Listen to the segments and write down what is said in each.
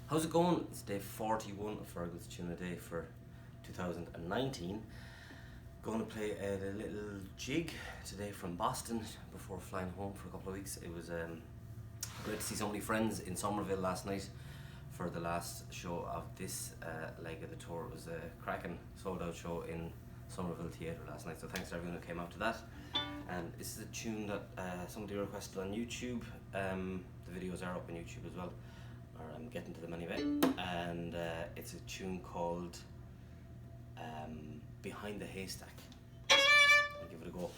How's it going? It's day 41 of Fergal's Tune a Day for 2019. Going to play a little jig today from Boston before flying home for a couple of weeks. It was great to see so many friends in Somerville last night for the last show of this leg of the tour. It was a cracking sold out show in Somerville Theatre last night, so thanks to everyone who came out to that. And this is a tune that somebody requested on YouTube. The videos are up on YouTube as well, or I'm getting to them anyway. And it's a tune called Behind the Haystack. I'll give it a go.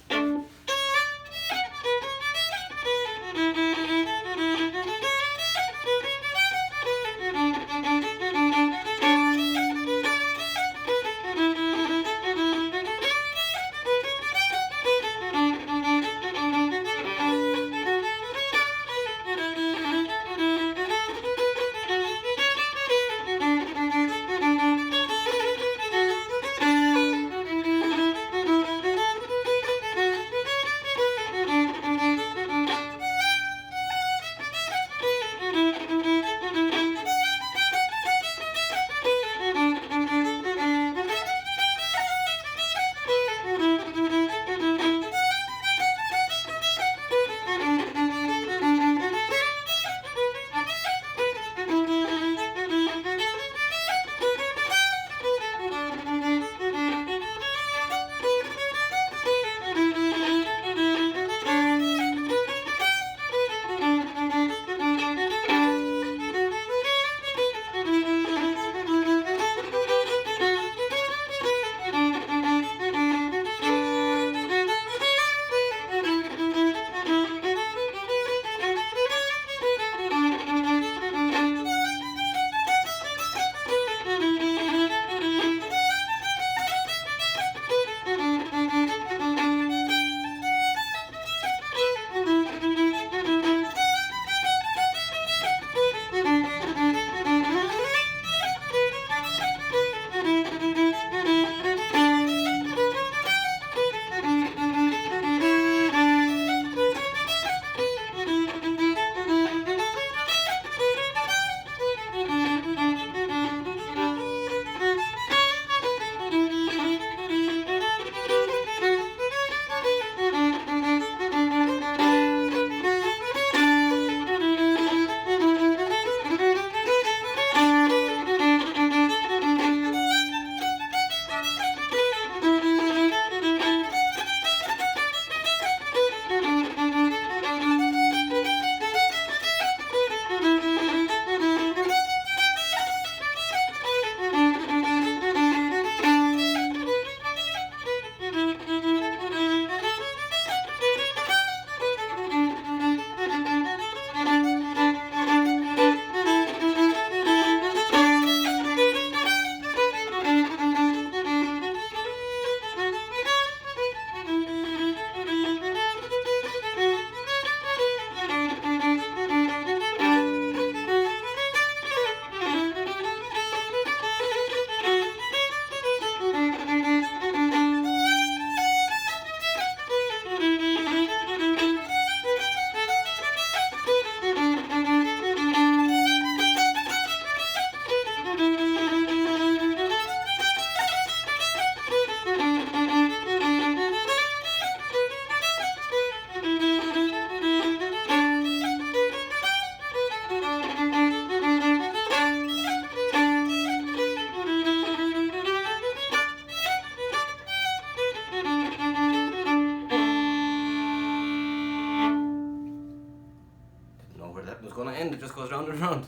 Know where that was going to end. It just goes round and round.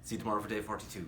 See you tomorrow for day 42.